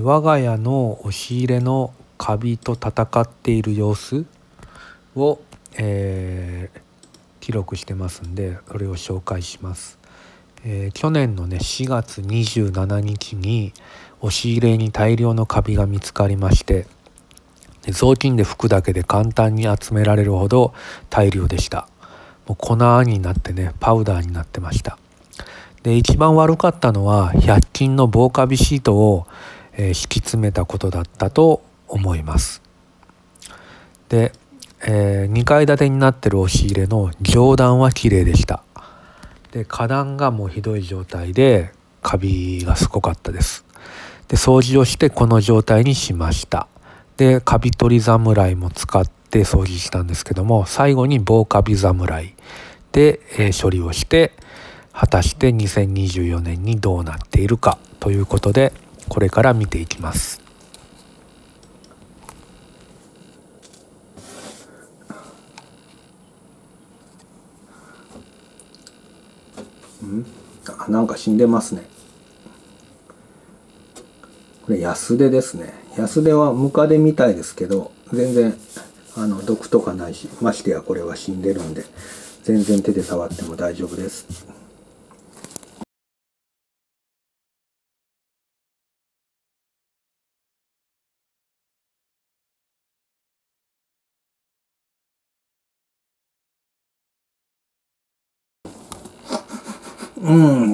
我が家の押し入れのカビと戦っている様子を、記録してますんで、それを紹介します。去年のね4月27日に押し入れに大量のカビが見つかりまして、雑巾で拭くだけで簡単に集められるほど大量でした。もう粉になってね、パウダーになってました。で、一番悪かったのは100均の防カビシートを、敷き詰めたことだったと思います。で、2階建てになってる押し入れの上段は綺麗でした。で、下段がもうひどい状態でカビがすごかったです。で、掃除をしてこの状態にしました。で、カビ取り侍も使って掃除したんですけども、最後に防カビ侍で、処理をして、果たして2024年にどうなっているかということで、これから見ていきます。なんか死んでますね。これ安手ですね。安手はムカデみたいですけど、全然毒とかないし、ましてやこれは死んでるんで全然手で触っても大丈夫です。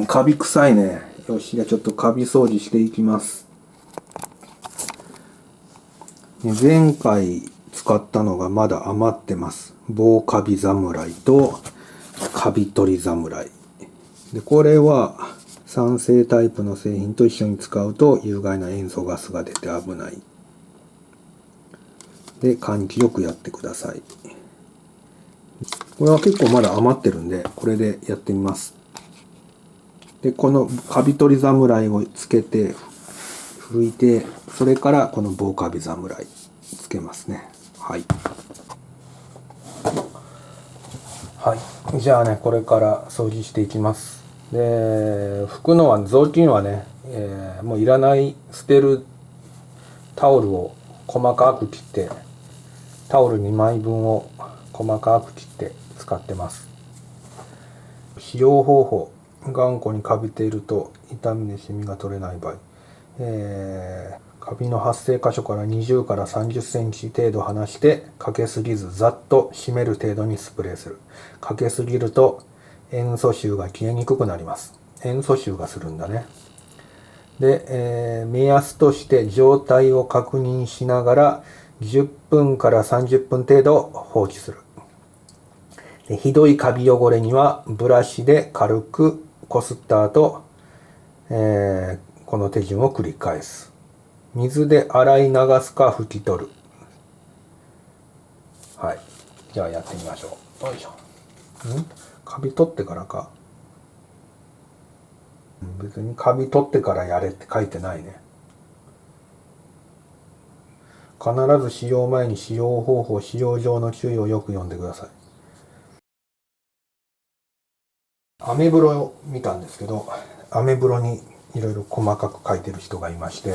カビ臭いね。よし、じゃあちょっとカビ掃除していきます。前回使ったのがまだ余ってます。防カビ侍とカビ取り侍。で、これは酸性タイプの製品と一緒に使うと有害な塩素ガスが出て危ない。で、換気よくやってください。これは結構まだ余ってるんで、これでやってみます。で、このカビ取り侍をつけて拭いて、それからこの防カビ侍つけますね。はい。はい。じゃあね、これから掃除していきます。で、拭くのは、雑巾はね、もういらない捨てるタオルを細かく切って、タオル2枚分を細かく切って使ってます。使用方法。頑固にカビていると傷みでシミが取れない場合、カビの発生箇所から20から30センチ程度離してかけすぎずざっと締める程度にスプレーする。かけすぎると塩素臭が消えにくくなります。塩素臭がするんだね。で、目安として状態を確認しながら10分から30分程度放置する。ひどいカビ汚れにはブラシで軽くこすった後、この手順を繰り返す。水で洗い流すか拭き取る。はい。じゃあやってみましょう。よいしょ。カビ取ってからか。別にカビ取ってからやれって書いてないね。必ず使用前に使用方法、使用上の注意をよく読んでください。アメブロを見たんですけど、アメブロにいろいろ細かく書いてる人がいまして、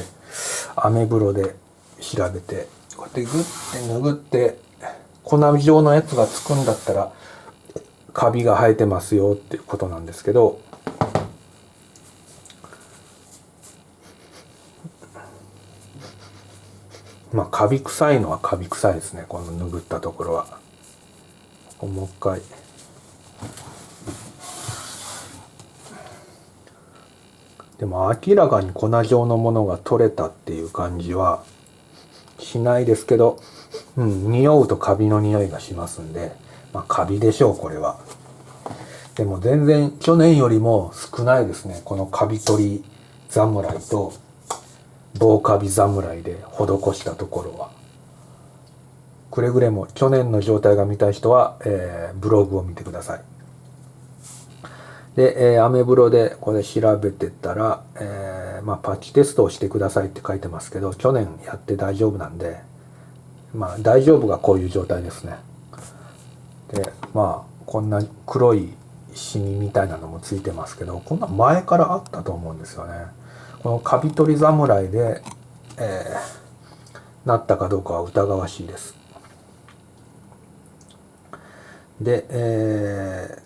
アメブロで調べて、こうやってグッて拭って粉状のやつがつくんだったらカビが生えてますよっていうことなんですけど、まあカビ臭いのはカビ臭いですね。この拭ったところは。もう一回。でも明らかに粉状のものが取れたっていう感じはしないですけど、匂うとカビの匂いがしますんで、まあカビでしょう、これは。でも全然去年よりも少ないですね。このカビ取り侍と防カビ侍で施したところは。くれぐれも去年の状態が見たい人は、ブログを見てください。で、アメブロでこれ調べてたら、まあ、パッチテストをしてくださいって書いてますけど、去年やって大丈夫なんで、まあ大丈夫がこういう状態ですね。で、まあこんな黒いシミみたいなのもついてますけど、こんな前からあったと思うんですよね。このカビ取り侍でなったかどうかは疑わしいです。で、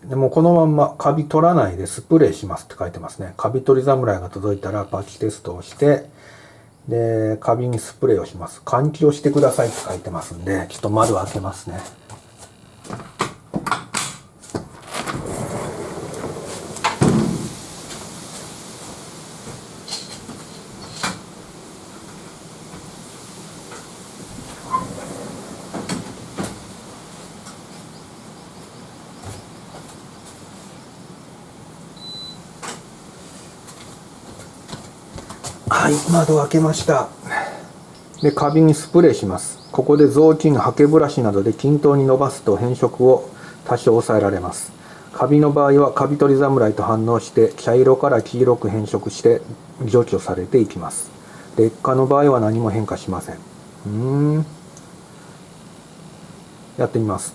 でもこのまんまカビ取らないでスプレーしますって書いてますね。カビ取り侍が届いたらパッチテストをして、で、カビにスプレーをします。換気をしてくださいって書いてますんで、ちょっと窓開けますね。はい、窓を開けました。で、カビにスプレーします。ここで雑巾、ハケブラシなどで均等に伸ばすと変色を多少抑えられます。カビの場合はカビ取り侍と反応して茶色から黄色く変色して除去されていきます。劣化の場合は何も変化しません。やってみます。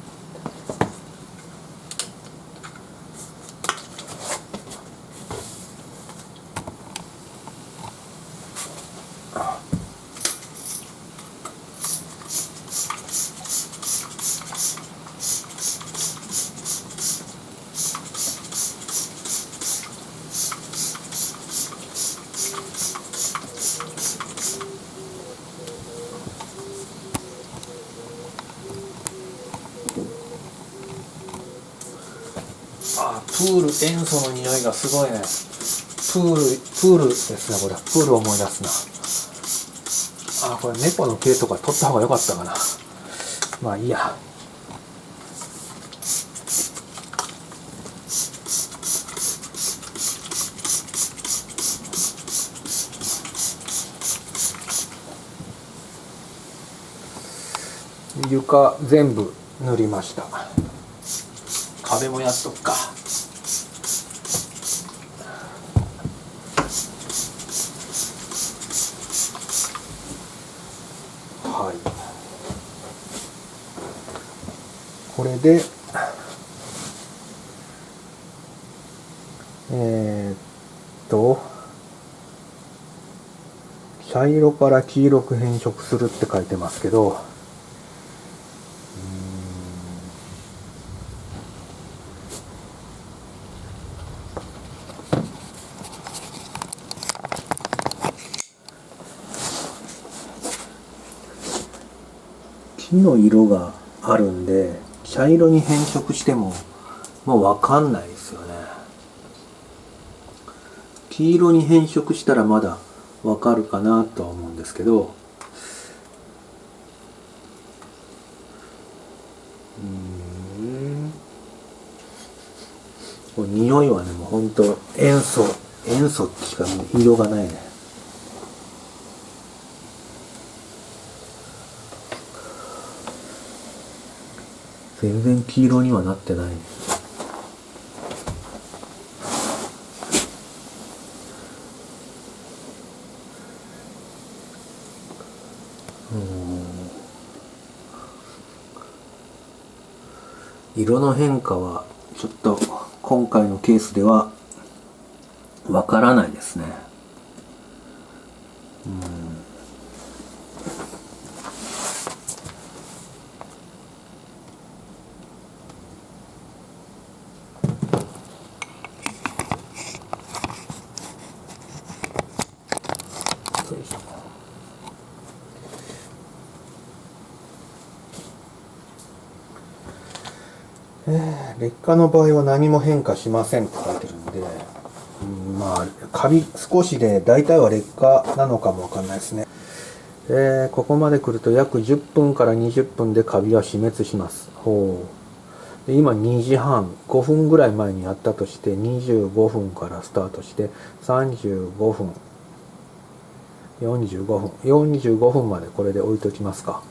プール、塩素の匂いがすごいね。プールですね、これ。プールを思い出すな。これ猫の毛とか取った方が良かったかな。まあいいや。床全部塗りました。壁もやっとくか。はい。これで茶色から黄色く変色するって書いてますけど、木の色があるんで茶色に変色してももう分かんないですよね。黄色に変色したらまだ分かるかなとは思うんですけど、これ匂いはね、もうほんと塩素しか色がないね。全然黄色にはなってない。色の変化はちょっと今回のケースではわからないですね。よいしょ。劣化の場合は何も変化しませんって書いてるんで、まあカビ少しで大体は劣化なのかもわかんないですね。ここまで来ると約10分から20分でカビは死滅します。で今2時半、5分ぐらい前にやったとして25分からスタートして35分、45分までこれで置いときますか。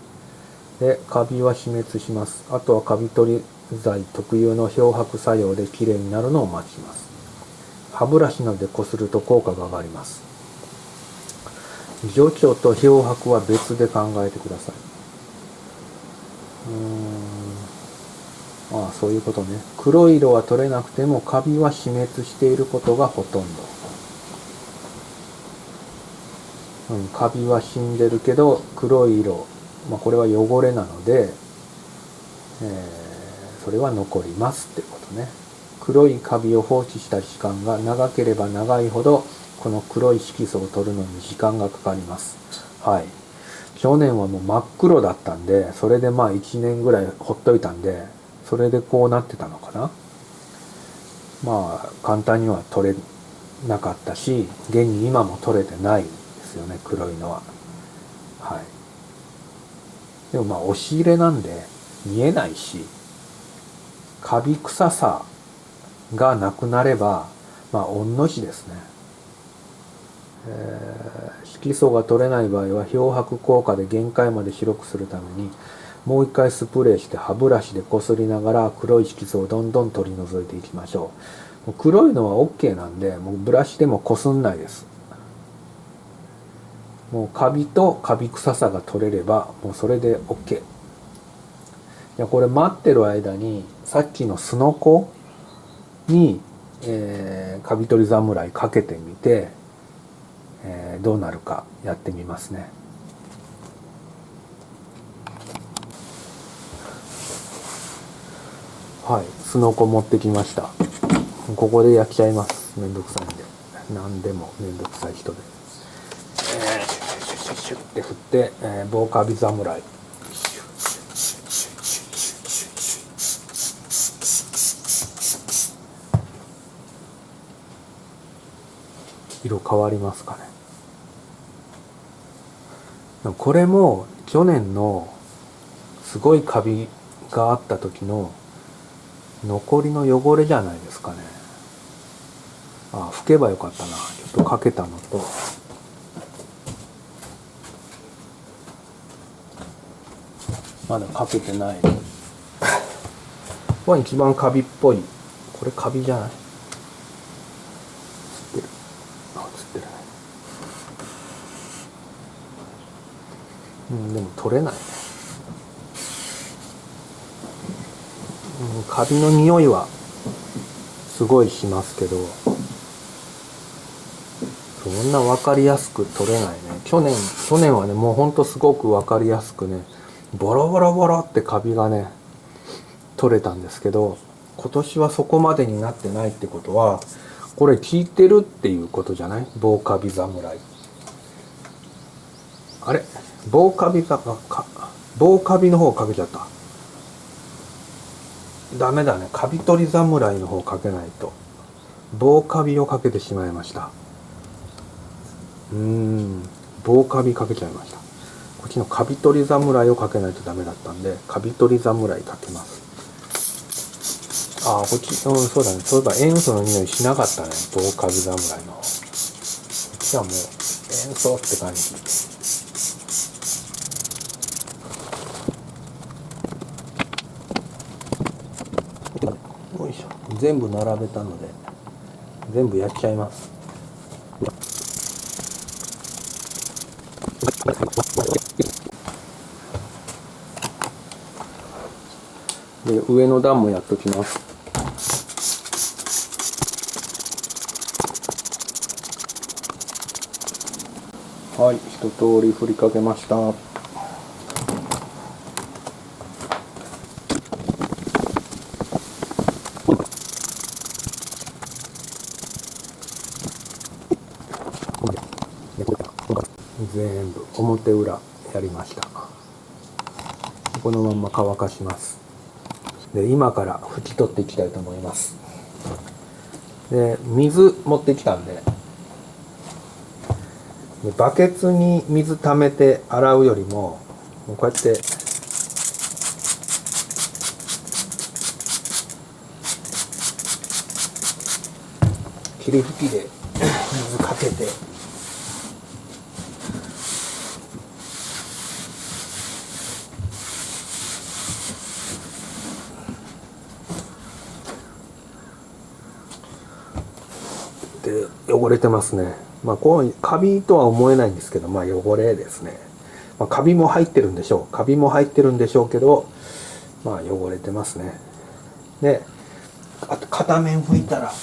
でカビは死滅します。あとはカビ取り剤特有の漂白作用できれいになるのを待ちます。歯ブラシなどでこすると効果が上がります。除去と漂白は別で考えてください。そういうことね。黒い色は取れなくてもカビは死滅していることがほとんど。カビは死んでるけど黒い色、これは汚れなので、それは残りますってことね。黒いカビを放置した時間が長ければ長いほどこの黒い色素を取るのに時間がかかります。はい。去年はもう真っ黒だったんで、それで1年ぐらいほっといたんで、それでこうなってたのかな。簡単には取れなかったし、現に今も取れてないですよね、黒いのは。はい。でも押し入れなんで見えないし、カビ臭さがなくなれば、御の字ですね。色素が取れない場合は漂白効果で限界まで白くするためにもう一回スプレーして歯ブラシでこすりながら黒い色素をどんどん取り除いていきましょう。もう黒いのは OK なんで、もうブラシでもこすんないです。もうカビとカビ臭さが取れればもうそれで OK。これ待ってる間にさっきのすのこに、カビ取り侍かけてみて、どうなるかやってみますね。はい、すのこ持ってきました。ここで焼きちゃいます。めんどくさいんで。何でもめんどくさい人で。シュッシュッシュッって振って、棒カビ侍。色変わりますかね。これも去年のすごいカビがあった時の残りの汚れじゃないですかね。拭けばよかったな。ちょっとかけたのと、まだかけてない。ここは一番カビっぽい。これカビじゃない？映ってる。映ってるね。でも取れないね。カビの匂いはすごいしますけど、そんな分かりやすく取れないね。去年はね、もうほんとすごく分かりやすくね、ボロボロボロってカビがね取れたんですけど、今年はそこまでになってないってことはこれ効いてるっていうことじゃない？棒カビ侍。あれ、棒カビの方かけちゃった。ダメだね。カビ取り侍の方かけないと。棒カビをかけてしまいました。棒カビかけちゃいました。こっちのカビ取り侍をかけないとダメだったんで、カビ取り侍かけます。こっち、そうだね。そういえば塩素の匂いしなかったね。棒カビ侍の。こっちはもう塩素って感じ。よいしょ。全部並べたので全部やっちゃいます。で、上の段もやっときます。はい、一通り振りかけました。全部表裏やりました。このまま乾かします。で、今から拭き取っていきたいと思います。で、水持ってきたんで、バケツに水溜めて洗うよりも、こうやって霧吹きで水かけて、で汚れてますね。こうカビとは思えないんですけど、汚れですね。カビも入ってるんでしょう。カビも入ってるんでしょうけど、汚れてますね。で、あと片面拭いたら、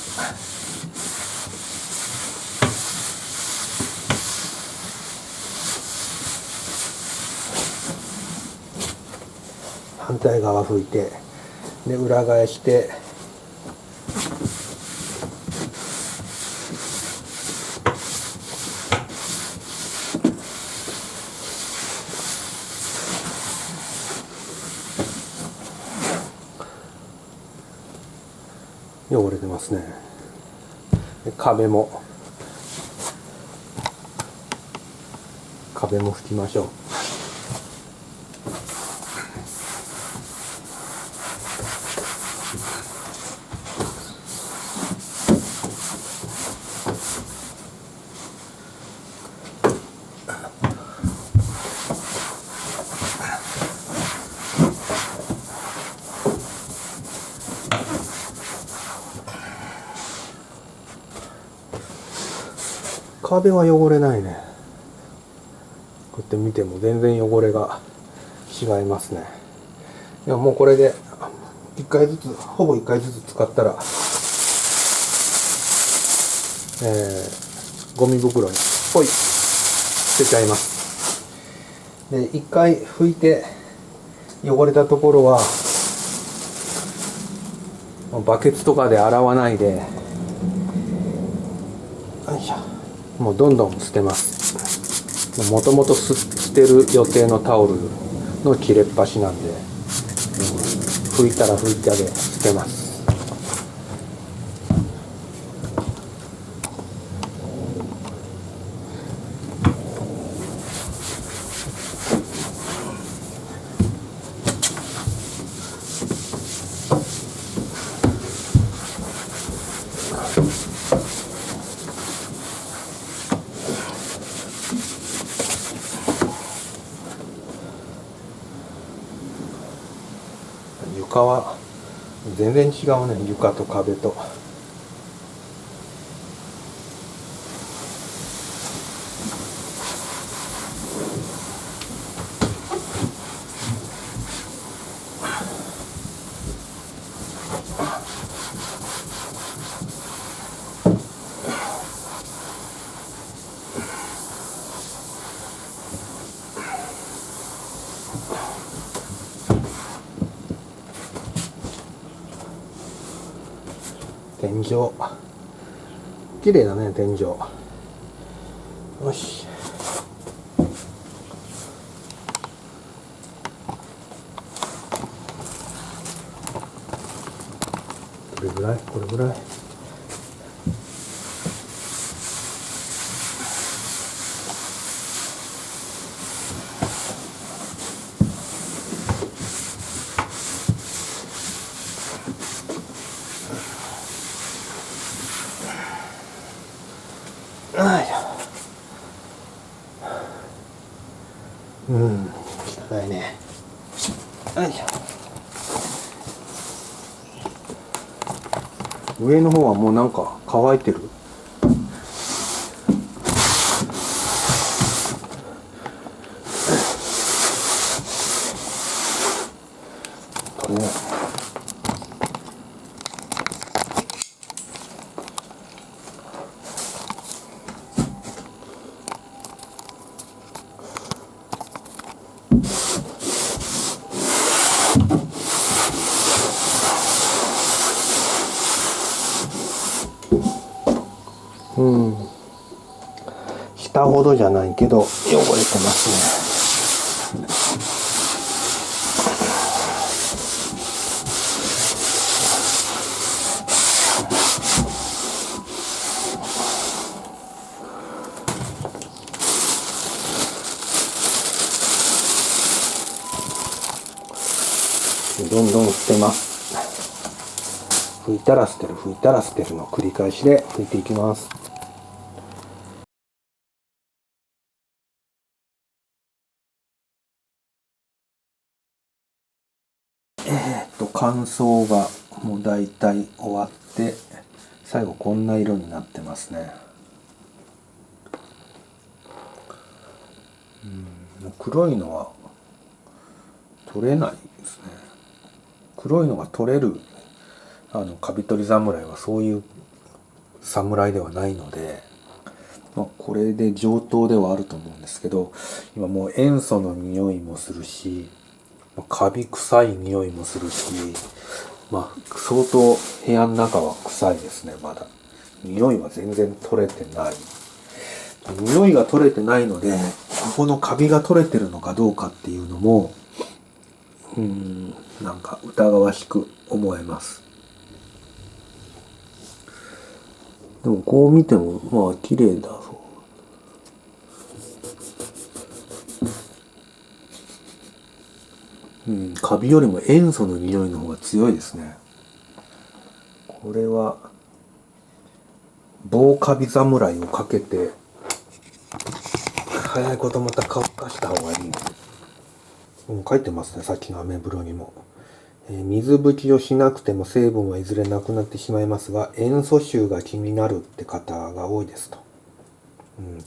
反対側拭いて、で裏返して、汚れてますね。で壁も拭きましょう。壁は汚れないね。こうやって見ても全然汚れが違いますね。でももうこれでほぼ1回ずつ使ったら、ゴミ袋にポイ捨てちゃいます。で1回拭いて汚れたところはバケツとかで洗わないで、よいしょ、もうどんどん捨てます。もともと捨てる予定のタオルの切れっ端なんで、拭いたら拭いたで捨てます。床は全然違うね、床と壁と。天井綺麗だね、天井。よし、これぐらい汚いね。よいしょ。上の方はもうなんか乾いてる。下ほどじゃないけど汚れてますね。どんどん捨てます。拭いたら捨てる、拭いたら捨てるの繰り返しで拭いていきます。乾燥がもうだいたい終わって、最後こんな色になってますね。もう黒いのは取れないですね。黒いのが取れるカビ取り侍はそういう侍ではないので、これで上等ではあると思うんですけど、今もう塩素の匂いもするし、カビ臭い匂いもするし、相当部屋の中は臭いですね。まだ匂いは全然取れてない。匂いが取れてないので、ここのカビが取れてるのかどうかっていうのもなんか疑わしく思えます。でもこう見ても綺麗だぞ。カビよりも塩素の匂いの方が強いですね。これは防カビ侍をかけて早いことまた乾かした方がいい。書いてますね、さっきのアメブロにも。水拭きをしなくても成分はいずれなくなってしまいますが、塩素臭が気になるって方が多いですと。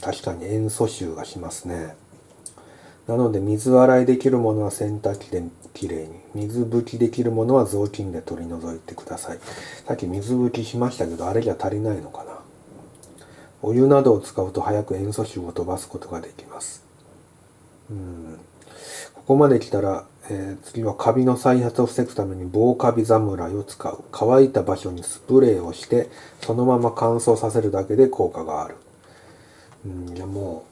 確かに塩素臭がしますね。なので水洗いできるものは洗濯機できれいに、水拭きできるものは雑巾で取り除いてください。さっき水拭きしましたけど、あれじゃ足りないのかな。お湯などを使うと早く塩素臭を飛ばすことができます。ここまで来たら、次はカビの再発を防ぐために防カビ侍を使う。乾いた場所にスプレーをしてそのまま乾燥させるだけで効果がある。じゃあも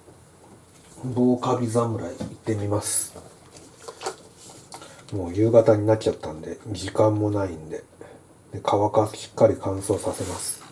う防カビ侍行ってみます。もう夕方になっちゃったんで時間もないんで、乾かしっかり乾燥させます。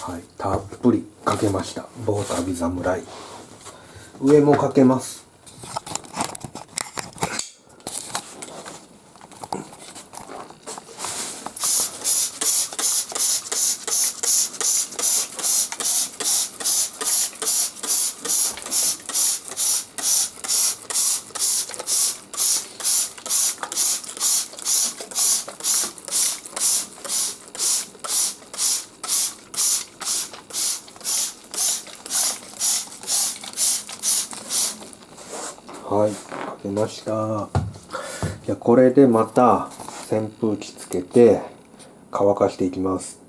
はい、たっぷりかけました。防カビ侍。上もかけます。はい、かけました。じゃあこれでまた扇風機つけて乾かしていきます。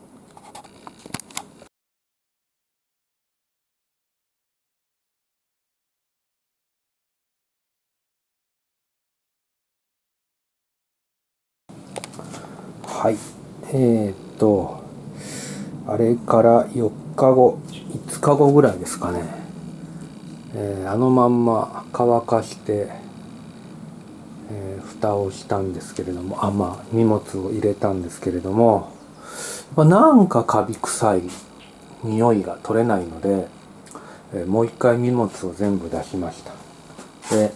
はい。あれから4日後、5日後ぐらいですかね。あのまんま乾かして、蓋をしたんですけれども、荷物を入れたんですけれども、なんかカビ臭い匂いが取れないので、もう一回荷物を全部出しました。で、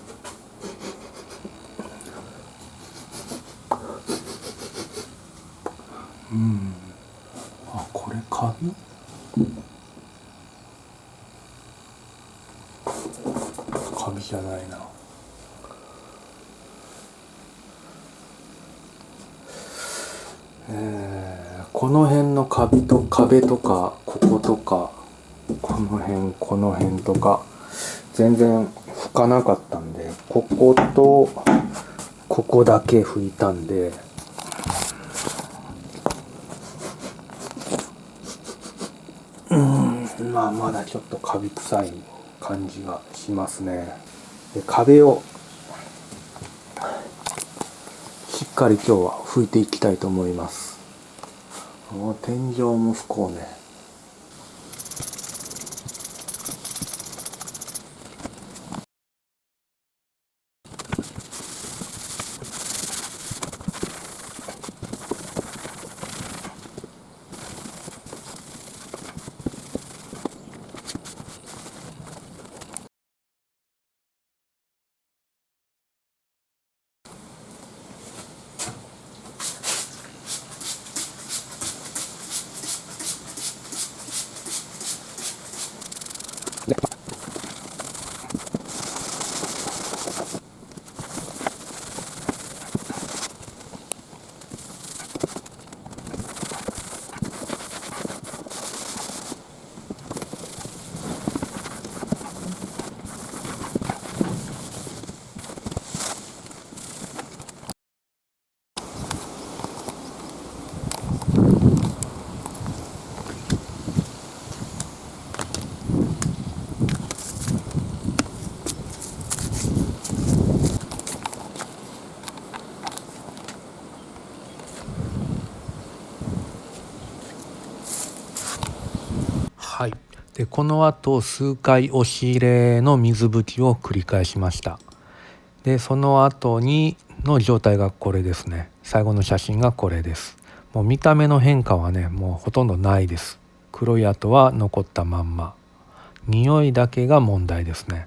これカビ？カビじゃないな。この辺のカビと壁とかこことかこの辺とか全然拭かなかったんで、こことここだけ拭いたんで、まだちょっとカビ臭い感じがしますね。で、壁をしっかり今日は拭いていきたいと思います。天井も拭こうね。はい。でこの後数回押し入れの水拭きを繰り返しました。でその後にの状態がこれですね。最後の写真がこれです。もう見た目の変化はねもうほとんどないです。黒い跡は残ったまんま。匂いだけが問題ですね。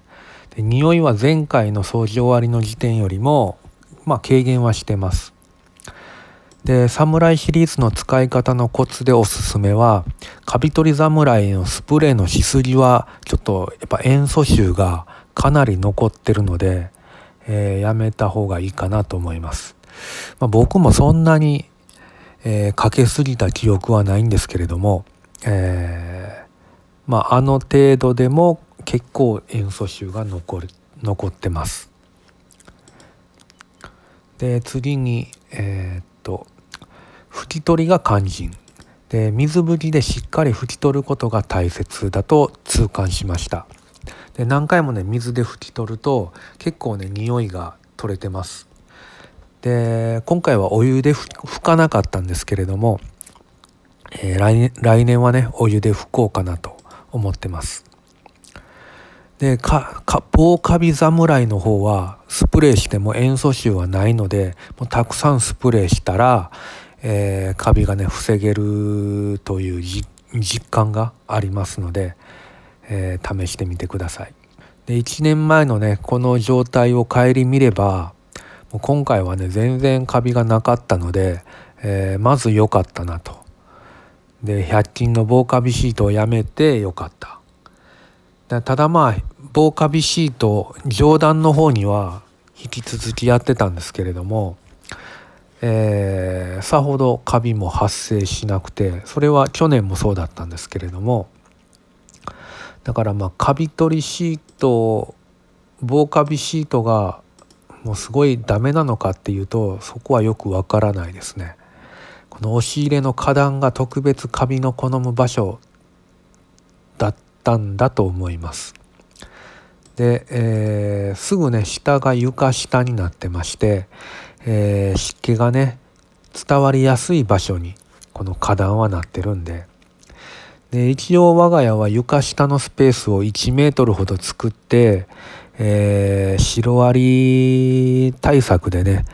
で匂いは前回の掃除終わりの時点よりも軽減はしてます。でサムライシリーズの使い方のコツでおすすめは、カビ取り侍のスプレーのしすぎはちょっとやっぱ塩素臭がかなり残ってるので、やめた方がいいかなと思います。僕もそんなに、かけすぎた記憶はないんですけれども、あの程度でも結構塩素臭が残ってます。で次に拭き取りが肝心で、水拭きでしっかり拭き取ることが大切だと痛感しました。で何回もね水で拭き取ると結構ね匂いが取れてます。で今回はお湯で拭かなかったんですけれども、来年はねお湯で拭こうかなと思ってます。で防カビ侍の方はスプレーしても塩素臭はないので、もうたくさんスプレーしたら、カビがね防げるという実感がありますので、試してみてください。で1年前のねこの状態を顧みれば、もう今回はね全然カビがなかったので、まず良かったなと。で100均の防カビシートをやめて良かった。ただ防カビシート上段の方には引き続きやってたんですけれども、さほどカビも発生しなくて、それは去年もそうだったんですけれども、だからカビ取りシート防カビシートがもうすごいダメなのかっていうと、そこはよくわからないですね。この押し入れの花壇が特別カビの好む場所だったんだと思います。で、すぐね下が床下になってまして、湿気がね伝わりやすい場所にこの花壇はなってるんで、一応我が家は床下のスペースを1メートルほど作って、シロアリ対策でね、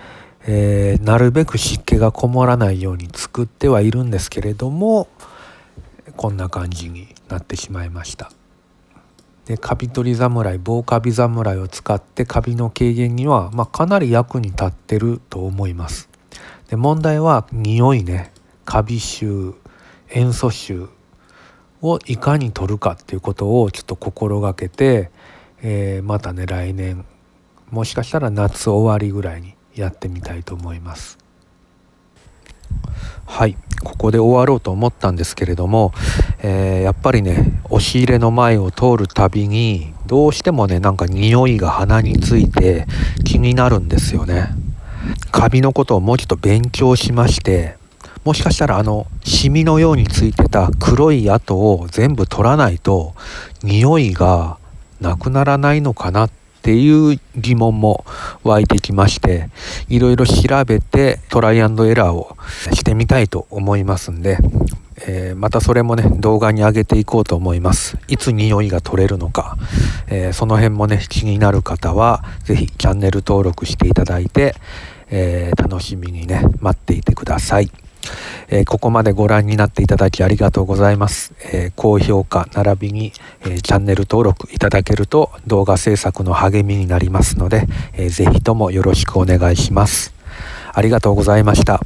なるべく湿気がこもらないように作ってはいるんですけれども、こんな感じになってしまいました。でカビ取り侍防カビ侍を使ってカビの軽減には、かなり役に立ってると思います。で問題は匂いね、カビ臭塩素臭をいかに取るかっていうことをちょっと心がけて、またね来年もしかしたら夏終わりぐらいにやってみたいと思います。はい、ここで終わろうと思ったんですけれども、やっぱりね押し入れの前を通るたびにどうしてもねなんか匂いが鼻について気になるんですよね。カビのことをもうちょっと勉強しまして、もしかしたらシミのようについてた黒い跡を全部取らないと匂いがなくならないのかなっていう疑問も湧いてきまして、いろいろ調べてトライアンドエラーをしてみたいと思いますんで、またそれもね動画に上げていこうと思います。いつ匂いが取れるのか、その辺もね気になる方はぜひチャンネル登録していただいて、楽しみにね待っていてください。ここまでご覧になっていただきありがとうございます。高評価並びに、チャンネル登録いただけると動画制作の励みになりますので、ぜひともよろしくお願いします。ありがとうございました。